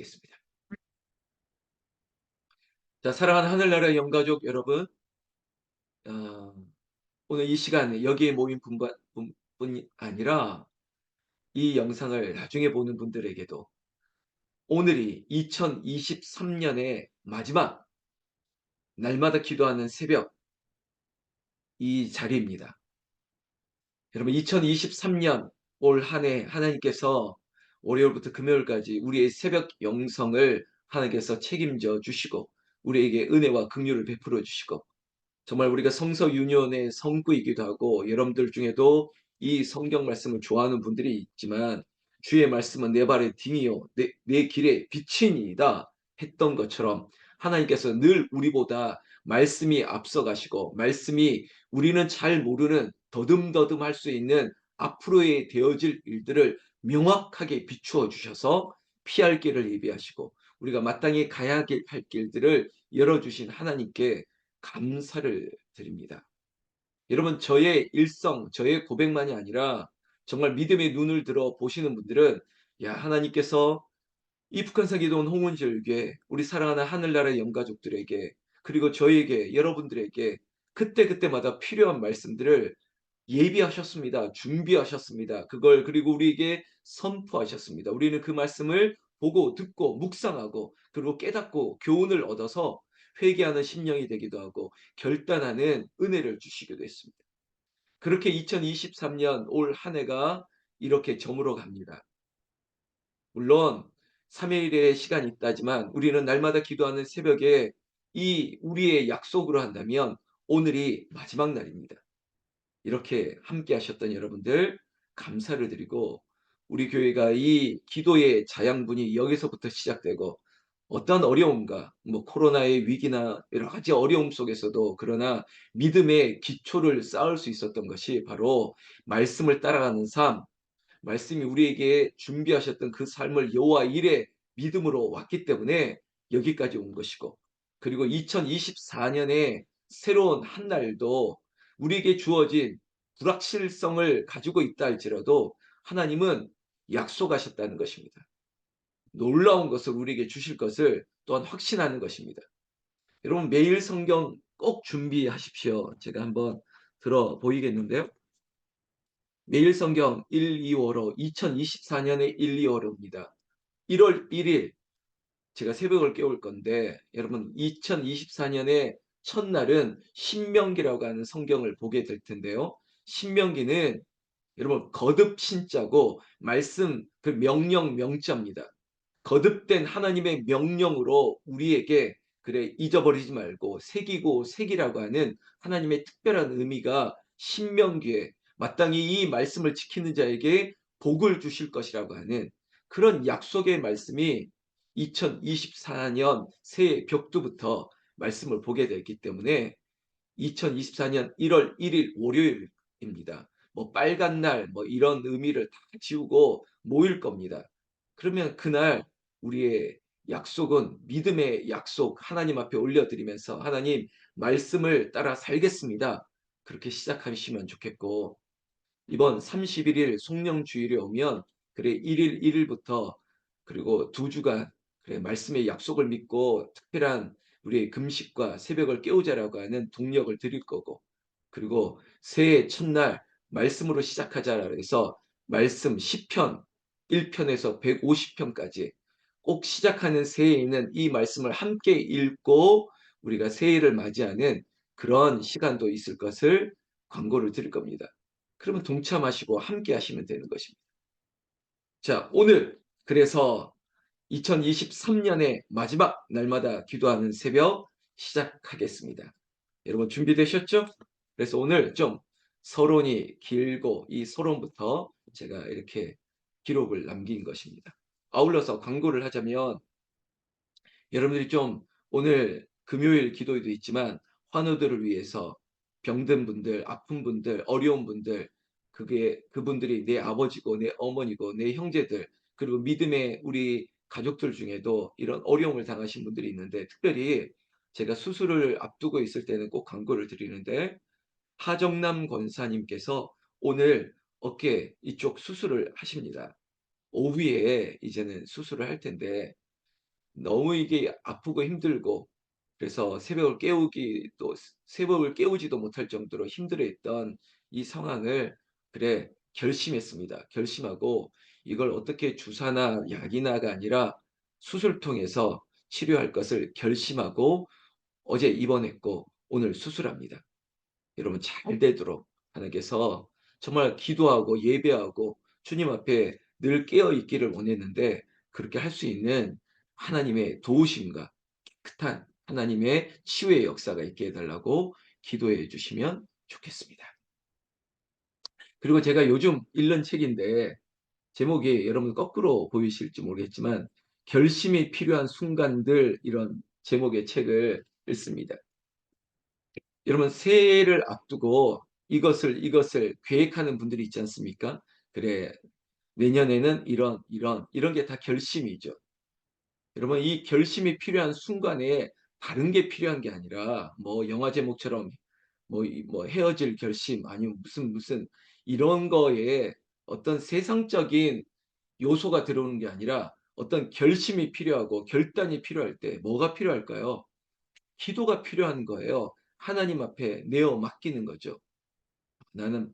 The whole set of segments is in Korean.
하겠습니다. 자, 사랑하는 하늘나라의 영가족 여러분, 어, 오늘 이 시간에 여기에 모인 뿐이 아니라 이 영상을 나중에 보는 분들에게도 오늘이 2023년의 마지막 날마다 기도하는 새벽 이 자리입니다. 여러분, 2023년 올 한 해 하나님께서 월요일부터 금요일까지 우리의 새벽 영성을 하나님께서 책임져 주시고 우리에게 은혜와 긍휼을 베풀어 주시고, 정말 우리가 성서 유년의 성구이기도 하고, 여러분들 중에도 이 성경 말씀을 좋아하는 분들이 있지만 주의 말씀은 내 발의 등이요 내 길의 빛이니이다 했던 것처럼, 하나님께서 늘 우리보다 말씀이 앞서가시고 말씀이 우리는 잘 모르는 더듬더듬 할 수 있는 앞으로의 되어질 일들을 명확하게 비추어 주셔서 피할 길을 예비하시고 우리가 마땅히 가야 할 길들을 열어주신 하나님께 감사를 드립니다. 여러분, 저의 일성, 저의 고백만이 아니라 정말 믿음의 눈을 들어 보시는 분들은, 야, 하나님께서 이 북한산 기도원 홍은절교회 우리 사랑하는 하늘나라의 영가족들에게, 그리고 저에게, 여러분들에게 그때그때마다 필요한 말씀들을 예비하셨습니다. 준비하셨습니다. 그걸 그리고 우리에게 선포하셨습니다. 우리는 그 말씀을 보고 듣고 묵상하고 그리고 깨닫고 교훈을 얻어서 회개하는 심령이 되기도 하고 결단하는 은혜를 주시기도 했습니다. 그렇게 2023년 올 한 해가 이렇게 저물어 갑니다. 물론 3일의 시간이 있다지만 우리는 날마다 기도하는 새벽에 이 우리의 약속으로 한다면 오늘이 마지막 날입니다. 이렇게 함께 하셨던 여러분들 감사를 드리고, 우리 교회가 이 기도의 자양분이 여기서부터 시작되고, 어떤 어려움과 코로나의 위기나 여러 가지 어려움 속에서도 그러나 믿음의 기초를 쌓을 수 있었던 것이 바로 말씀을 따라가는 삶, 말씀이 우리에게 준비하셨던 그 삶을 여호와 일에 믿음으로 왔기 때문에 여기까지 온 것이고, 그리고 2024년에 새로운 한 날도 우리에게 주어진 불확실성을 가지고 있다 할지라도 하나님은 약속하셨다는 것입니다. 놀라운 것을 우리에게 주실 것을 또한 확신하는 것입니다. 여러분, 매일 성경 꼭 준비하십시오. 제가 한번 들어 보이겠는데요. 매일 성경 1, 2월호 2024년의 1, 2월호입니다. 1월 1일 제가 새벽을 깨울 건데, 여러분 2024년의 첫날은 신명기라고 하는 성경을 보게 될 텐데요. 신명기는 여러분 거듭 신자고 말씀 그 명령 명자입니다. 거듭된 하나님의 명령으로 우리에게 그래 잊어버리지 말고 새기고 새기라고 하는 하나님의 특별한 의미가 신명기에 마땅히 이 말씀을 지키는 자에게 복을 주실 것이라고 하는 그런 약속의 말씀이 2024년 새해 벽두부터 말씀을 보게 됐기 때문에 2024년 1월 1일 월요일입니다. 빨간 날 이런 의미를 다 지우고 모일 겁니다. 그러면 그날 우리의 약속은 믿음의 약속 하나님 앞에 올려드리면서 하나님 말씀을 따라 살겠습니다. 그렇게 시작하시면 좋겠고, 이번 31일 송영주일에 오면 그래 1일 1일부터 그리고 2주간 그래 말씀의 약속을 믿고 특별한 우리의 금식과 새벽을 깨우자라고 하는 동력을 드릴 거고, 그리고 새해 첫날 말씀으로 시작하자라 해서 말씀 10편 1편에서 150편까지 꼭 시작하는 새해에는 이 말씀을 함께 읽고 우리가 새해를 맞이하는 그런 시간도 있을 것을 광고를 드릴 겁니다. 그러면 동참하시고 함께 하시면 되는 것입니다. 자, 오늘 그래서 2023년의 마지막 날마다 기도하는 새벽 시작하겠습니다. 여러분 준비되셨죠? 그래서 오늘 좀 서론이 길고 이 서론부터 제가 이렇게 기록을 남긴 것입니다. 아울러서 광고를 하자면, 여러분들이 좀 오늘 금요일 기도회도 있지만 환우들을 위해서 병든 분들, 아픈 분들, 어려운 분들, 그분들이 내 아버지고 내 어머니고 내 형제들, 그리고 믿음의 우리 가족들 중에도 이런 어려움을 당하신 분들이 있는데, 특별히 제가 수술을 앞두고 있을 때는 꼭 광고를 드리는데, 하정남 권사님께서 오늘 어깨 이쪽 수술을 하십니다. 오후에 이제는 수술을 할 텐데 너무 이게 아프고 힘들고 그래서 새벽을 깨우지도 못할 정도로 힘들어했던 이 상황을 그래 결심했습니다. 결심하고 이걸 어떻게 주사나 약이나가 아니라 수술을 통해서 치료할 것을 결심하고 어제 입원했고 오늘 수술합니다. 여러분 잘 되도록 하나님께서 정말 기도하고 예배하고 주님 앞에 늘 깨어 있기를 원했는데 그렇게 할 수 있는 하나님의 도우심과 깨끗한 하나님의 치유의 역사가 있게 해 달라고 기도해 주시면 좋겠습니다. 그리고 제가 요즘 읽는 책인데 제목이 여러분 거꾸로 보이실지 모르겠지만 결심이 필요한 순간들 이런 제목의 책을 읽습니다. 여러분 새해를 앞두고 이것을 계획하는 분들이 있지 않습니까? 그래 내년에는 이런 게 다 결심이죠. 여러분 이 결심이 필요한 순간에 다른 게 필요한 게 아니라 뭐 영화 제목처럼 뭐 헤어질 결심 아니면 무슨 이런 거에 어떤 세상적인 요소가 들어오는 게 아니라 어떤 결심이 필요하고 결단이 필요할 때 뭐가 필요할까요? 기도가 필요한 거예요. 하나님 앞에 내어 맡기는 거죠. 나는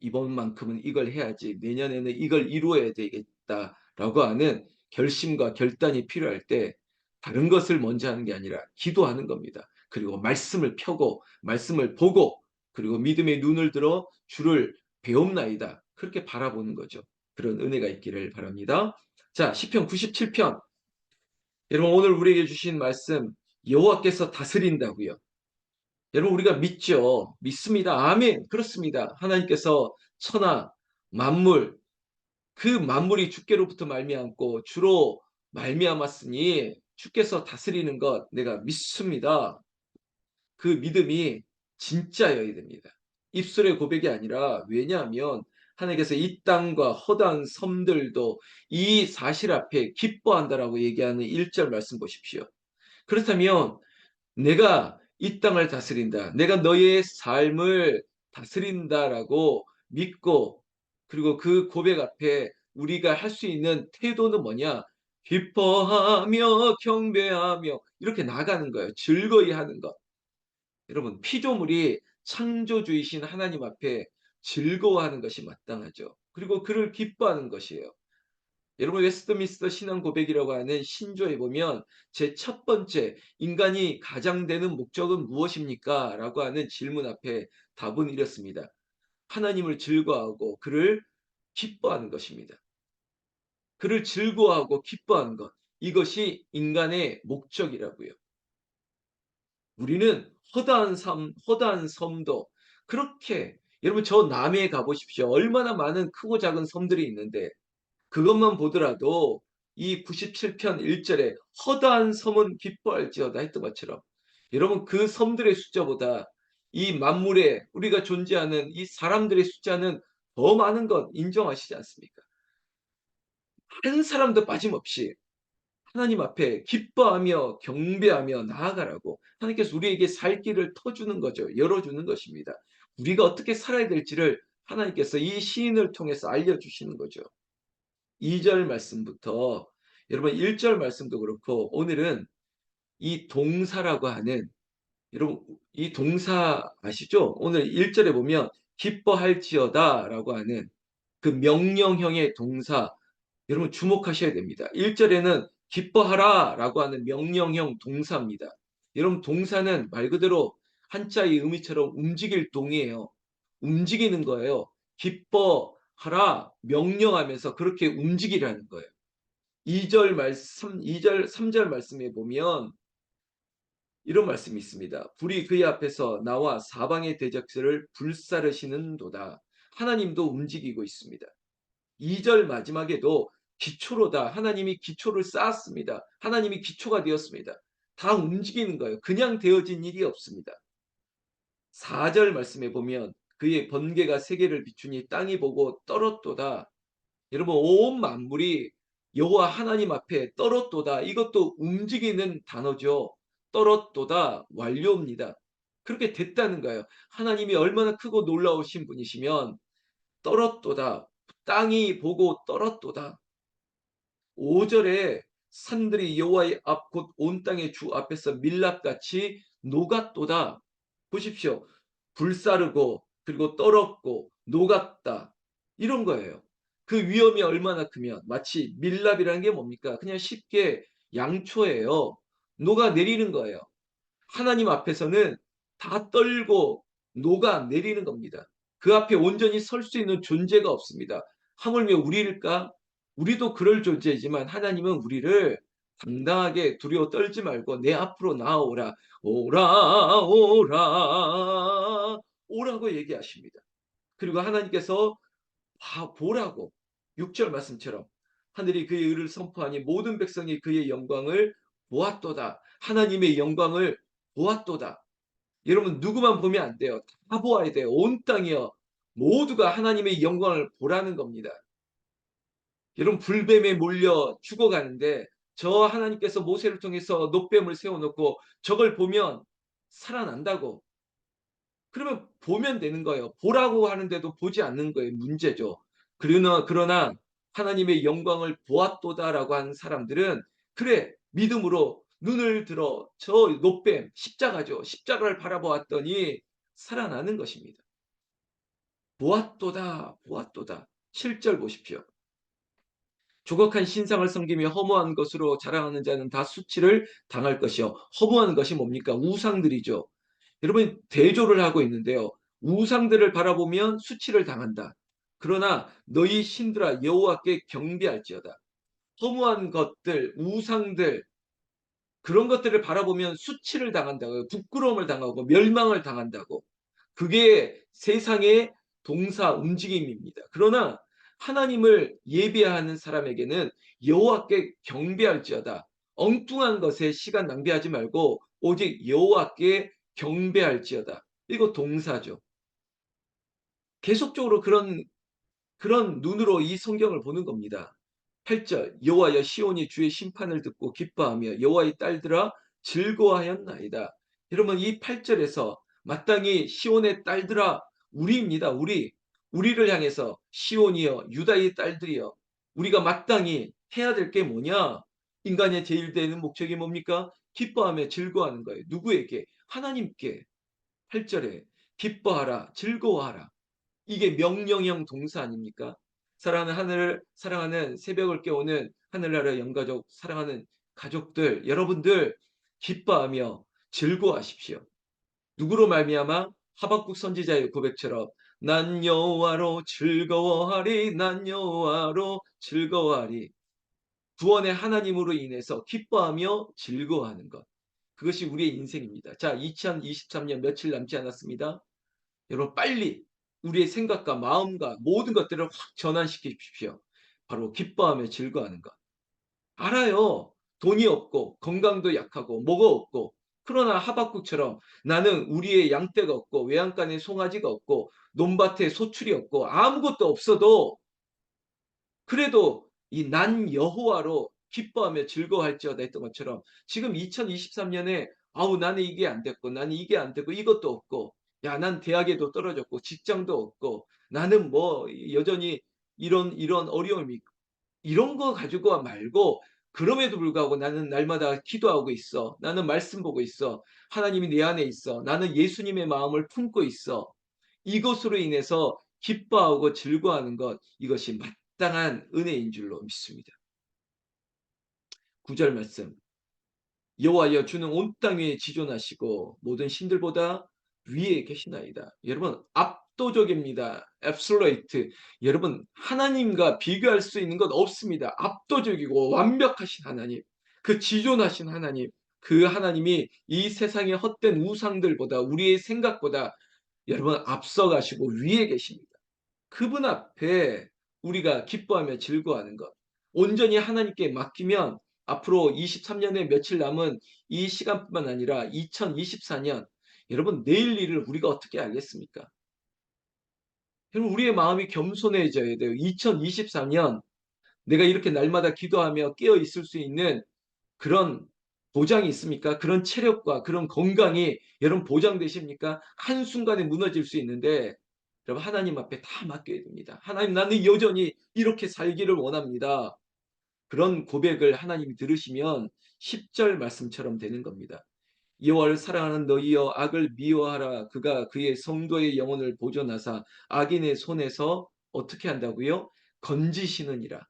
이번만큼은 이걸 해야지. 내년에는 이걸 이루어야 되겠다라고 하는 결심과 결단이 필요할 때 다른 것을 먼저 하는 게 아니라 기도하는 겁니다. 그리고 말씀을 펴고 말씀을 보고 그리고 믿음의 눈을 들어 주를 배움나이다. 그렇게 바라보는 거죠. 그런 은혜가 있기를 바랍니다. 자, 시편 97편. 여러분 오늘 우리에게 주신 말씀 여호와께서 다스린다고요. 여러분 우리가 믿죠. 믿습니다. 아멘. 그렇습니다. 하나님께서 천하 만물 그 만물이 주께로부터 말미암고 주로 말미암았으니 주께서 다스리는 것 내가 믿습니다. 그 믿음이 진짜여야 됩니다. 입술의 고백이 아니라 왜냐하면 하나님께서 이 땅과 허다한 섬들도 이 사실 앞에 기뻐한다라고 얘기하는 1절 말씀 보십시오. 그렇다면 내가 이 땅을 다스린다. 내가 너의 삶을 다스린다라고 믿고 그리고 그 고백 앞에 우리가 할 수 있는 태도는 뭐냐? 기뻐하며 경배하며 이렇게 나가는 거예요. 즐거이 하는 것. 여러분 피조물이 창조주이신 하나님 앞에 즐거워하는 것이 마땅하죠. 그리고 그를 기뻐하는 것이에요. 여러분 웨스트민스터 신앙 고백이라고 하는 신조에 보면 제 첫 번째 인간이 가장되는 목적은 무엇입니까? 라고 하는 질문 앞에 답은 이렇습니다. 하나님을 즐거워하고 그를 기뻐하는 것입니다. 그를 즐거워하고 기뻐하는 것. 이것이 인간의 목적이라고요. 우리는 허다한 섬도 그렇게 여러분 저 남해에 가보십시오. 얼마나 많은 크고 작은 섬들이 있는데 그것만 보더라도 이 97편 1절에 허다한 섬은 기뻐할지어다 했던 것처럼 여러분 그 섬들의 숫자보다 이 만물에 우리가 존재하는 이 사람들의 숫자는 더 많은 것 인정하시지 않습니까? 한 사람도 빠짐없이 하나님 앞에 기뻐하며 경배하며 나아가라고 하나님께서 우리에게 살 길을 터주는 거죠. 열어주는 것입니다. 우리가 어떻게 살아야 될지를 하나님께서 이 시인을 통해서 알려주시는 거죠. 2절 말씀부터 여러분 1절 말씀도 그렇고 오늘은 이 동사라고 하는 여러분 이 동사 아시죠? 오늘 1절에 보면 기뻐할지어다라고 하는 그 명령형의 동사 여러분 주목하셔야 됩니다. 1절에는 기뻐하라라고 하는 명령형 동사입니다. 여러분 동사는 말 그대로 한자의 의미처럼 움직일 동이에요. 움직이는 거예요. 기뻐하라 명령하면서 그렇게 움직이라는 거예요. 2절 말씀, 2절, 3절 말씀에 보면 이런 말씀이 있습니다. 불이 그의 앞에서 나와 사방의 대적들을 불사르시는도다. 하나님도 움직이고 있습니다. 2절 마지막에도 기초로다. 하나님이 기초를 쌓았습니다. 하나님이 기초가 되었습니다. 다 움직이는 거예요. 그냥 되어진 일이 없습니다. 4절 말씀에 보면 그의 번개가 세계를 비추니 땅이 보고 떨었도다. 여러분 온 만물이 여호와 하나님 앞에 떨었도다. 이것도 움직이는 단어죠. 떨었도다 완료입니다. 그렇게 됐다는 거예요. 하나님이 얼마나 크고 놀라우신 분이시면 떨었도다. 땅이 보고 떨었도다. 5절에 산들이 여호와의 앞 곧 온 땅의 주 앞에서 밀랍같이 녹았도다. 보십시오. 불사르고 그리고 떨었고 녹았다. 이런 거예요. 그 위험이 얼마나 크면 마치 밀랍이라는 게 뭡니까? 그냥 쉽게 양초예요. 녹아내리는 거예요. 하나님 앞에서는 다 떨고 녹아내리는 겁니다. 그 앞에 온전히 설 수 있는 존재가 없습니다. 하물며 우리일까? 우리도 그럴 존재이지만 하나님은 우리를 당당하게 두려워 떨지 말고 내 앞으로 나아오라. 오라 오라 오라고 얘기하십니다. 그리고 하나님께서 보라고 6절 말씀처럼 하늘이 그의 의를 선포하니 모든 백성이 그의 영광을 보았도다. 하나님의 영광을 보았도다. 여러분 누구만 보면 안 돼요. 다 보아야 돼요. 온 땅이요. 모두가 하나님의 영광을 보라는 겁니다. 여러분 불뱀에 몰려 죽어가는데 저 하나님께서 모세를 통해서 노뱀을 세워놓고 저걸 보면 살아난다고. 그러면 보면 되는 거예요. 보라고 하는데도 보지 않는 거예요. 문제죠. 그러나 하나님의 영광을 보았도다라고 하는 사람들은 그래 믿음으로 눈을 들어 저 노뱀 십자가죠. 십자가를 바라보았더니 살아나는 것입니다. 보았도다 보았도다. 7절 보십시오. 조각한 신상을 섬기며 허무한 것으로 자랑하는 자는 다 수치를 당할 것이요. 허무한 것이 뭡니까? 우상들이죠. 여러분 대조를 하고 있는데요. 우상들을 바라보면 수치를 당한다. 그러나 너희 신들아 여호와께 경배할지어다. 허무한 것들, 우상들 그런 것들을 바라보면 수치를 당한다고요. 부끄러움을 당하고 멸망을 당한다고. 그게 세상의 동사 움직임입니다. 그러나 하나님을 예배하는 사람에게는 여호와께 경배할지어다. 엉뚱한 것에 시간 낭비하지 말고 오직 여호와께 경배할지어다. 이거 동사죠. 계속적으로 그런 눈으로 이 성경을 보는 겁니다. 8절 여호와여 시온이 주의 심판을 듣고 기뻐하며 여호와의 딸들아 즐거워하였나이다. 여러분 이 8절에서 마땅히 시온의 딸들아 우리입니다. 우리를 향해서 시온이여 유다의 딸들이여 우리가 마땅히 해야 될 게 뭐냐? 인간의 제일 되는 목적이 뭡니까? 기뻐하며 즐거워하는 거예요. 누구에게? 하나님께. 8절에 기뻐하라 즐거워하라. 이게 명령형 동사 아닙니까? 사랑하는 하늘을 사랑하는 새벽을 깨우는 하늘나라 영가족 사랑하는 가족들 여러분들 기뻐하며 즐거워하십시오. 누구로 말미암아 하박국 선지자의 고백처럼 난 여호와로 즐거워하리 난 여호와로 즐거워하리. 구원의 하나님으로 인해서 기뻐하며 즐거워하는 것. 그것이 우리의 인생입니다. 자, 2023년 며칠 남지 않았습니다. 여러분 빨리 우리의 생각과 마음과 모든 것들을 확 전환시키십시오. 바로 기뻐하며 즐거워하는 것. 알아요. 돈이 없고 건강도 약하고 뭐가 없고 그러나 하박국처럼 나는 우리의 양떼가 없고 외양간에 송아지가 없고 논밭에 소출이 없고 아무것도 없어도 그래도 이 난 여호와로 기뻐하며 즐거워할지어다 했던 것처럼 지금 2023년에 아우 나는 이게 안 됐고 나는 이게 안 되고 이것도 없고 야 난 대학에도 떨어졌고 직장도 없고 나는 뭐 여전히 이런 어려움이 있고 이런 거 가지고 말고 그럼에도 불구하고 나는 날마다 기도하고 있어. 나는 말씀 보고 있어. 하나님이 내 안에 있어. 나는 예수님의 마음을 품고 있어. 이것으로 인해서 기뻐하고 즐거워하는 것 이것이 마땅한 은혜인 줄로 믿습니다. 9절 말씀 여호와여 주는 온 땅 위에 지존하시고 모든 신들보다 위에 계시나이다. 여러분 압도적입니다. 앱솔루트. 여러분 하나님과 비교할 수 있는 것 없습니다. 압도적이고 완벽하신 하나님. 그 지존하신 하나님. 그 하나님이 이 세상의 헛된 우상들보다 우리의 생각보다 여러분 앞서가시고 위에 계십니다. 그분 앞에 우리가 기뻐하며 즐거워하는 것. 온전히 하나님께 맡기면 앞으로 23년에 며칠 남은 이 시간뿐만 아니라 2024년 여러분 내일 일을 우리가 어떻게 알겠습니까? 여러분 우리의 마음이 겸손해져야 돼요. 2024년 내가 이렇게 날마다 기도하며 깨어 있을 수 있는 그런 보장이 있습니까? 그런 체력과 그런 건강이 여러분 보장되십니까? 한순간에 무너질 수 있는데 여러분 하나님 앞에 다 맡겨야 됩니다. 하나님 나는 여전히 이렇게 살기를 원합니다. 그런 고백을 하나님이 들으시면 10절 말씀처럼 되는 겁니다. 여호와를 사랑하는 너희여 악을 미워하라. 그가 그의 성도의 영혼을 보존하사 악인의 손에서 어떻게 한다고요? 건지시느니라.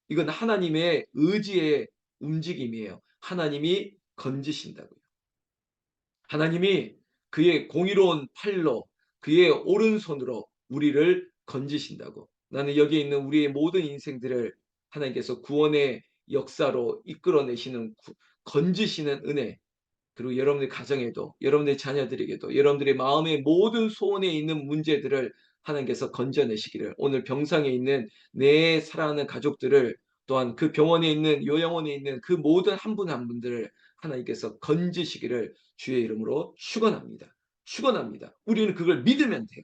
이건 하나님의 의지의 움직임이에요. 하나님이 건지신다고요. 하나님이 그의 공의로운 팔로 그의 오른손으로 우리를 건지신다고. 나는 여기에 있는 우리의 모든 인생들을 하나님께서 구원의 역사로 이끌어내시는 건지시는 은혜, 그리고 여러분의 가정에도 여러분의 자녀들에게도 여러분들의 마음의 모든 소원에 있는 문제들을 하나님께서 건져내시기를, 오늘 병상에 있는 내 사랑하는 가족들을, 또한 그 병원에 있는 요양원에 있는 그 모든 한 분 한 분들을 하나님께서 건지시기를 주의 이름으로 축원합니다. 축원합니다. 우리는 그걸 믿으면 돼요.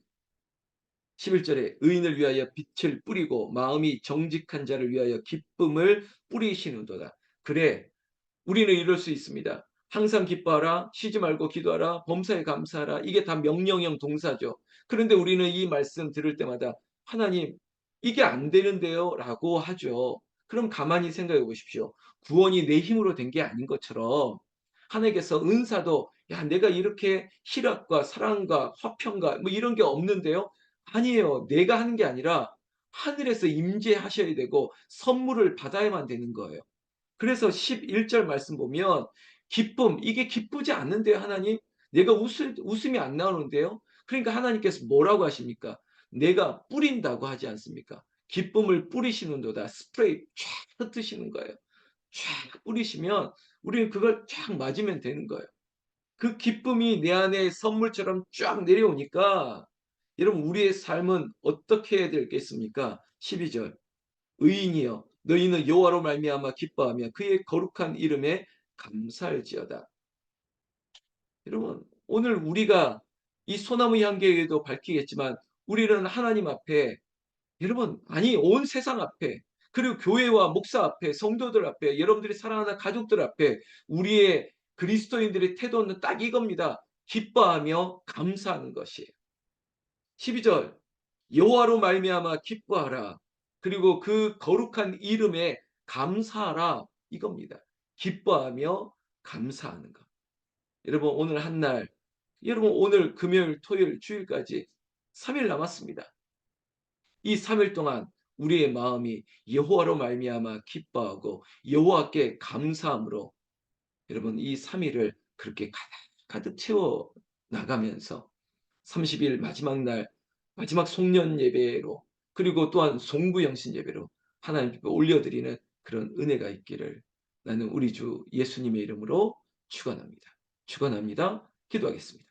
11절에 의인을 위하여 빛을 뿌리고 마음이 정직한 자를 위하여 기쁨을 뿌리시는도다. 그래, 우리는 이럴 수 있습니다. 항상 기뻐하라, 쉬지 말고 기도하라, 범사에 감사하라. 이게 다 명령형 동사죠. 그런데 우리는 이 말씀 들을 때마다 하나님, 이게 안 되는데요? 라고 하죠. 그럼 가만히 생각해 보십시오. 구원이 내 힘으로 된 게 아닌 것처럼 하나님께서 은사도, 야, 내가 이렇게 희락과 사랑과 화평과 뭐 이런 게 없는데요? 아니에요. 내가 하는 게 아니라 하늘에서 임재하셔야 되고 선물을 받아야만 되는 거예요. 그래서 11절 말씀 보면 기쁨, 이게 기쁘지 않는데요, 하나님? 내가 웃음이 안 나오는데요? 그러니까 하나님께서 뭐라고 하십니까? 내가 뿌린다고 하지 않습니까? 기쁨을 뿌리시는도다. 스프레이 쫙 흩으시는 거예요. 쫙 뿌리시면 우리는 그걸 쫙 맞으면 되는 거예요. 그 기쁨이 내 안에 선물처럼 쫙 내려오니까 여러분, 우리의 삶은 어떻게 해야 되겠습니까? 12절. 의인이여 너희는 여호와로 말미암아 기뻐하며 그의 거룩한 이름에 감사할지어다. 여러분, 오늘 우리가 이 소나무 향기에도 밝히겠지만 우리는 하나님 앞에, 여러분, 아니 온 세상 앞에, 그리고 교회와 목사 앞에, 성도들 앞에, 여러분들이 사랑하는 가족들 앞에 우리의 그리스도인들의 태도는 딱 이겁니다. 기뻐하며 감사하는 것이에요. 12절. 여호와로 말미암아 기뻐하라. 그리고 그 거룩한 이름에 감사하라. 이겁니다. 기뻐하며 감사하는 것. 여러분, 오늘 한 날, 여러분 오늘 금요일, 토요일, 주일까지 3일 남았습니다. 이 3일 동안 우리의 마음이 여호와로 말미암아 기뻐하고 여호와께 감사함으로, 여러분 이 3일을 그렇게 가득 채워 나가면서 30일 마지막 날 마지막 송년 예배로, 그리고 또한 송구영신 예배로 하나님께 올려드리는 그런 은혜가 있기를 나는 우리 주 예수님의 이름으로 축원합니다. 축원합니다. 기도하겠습니다.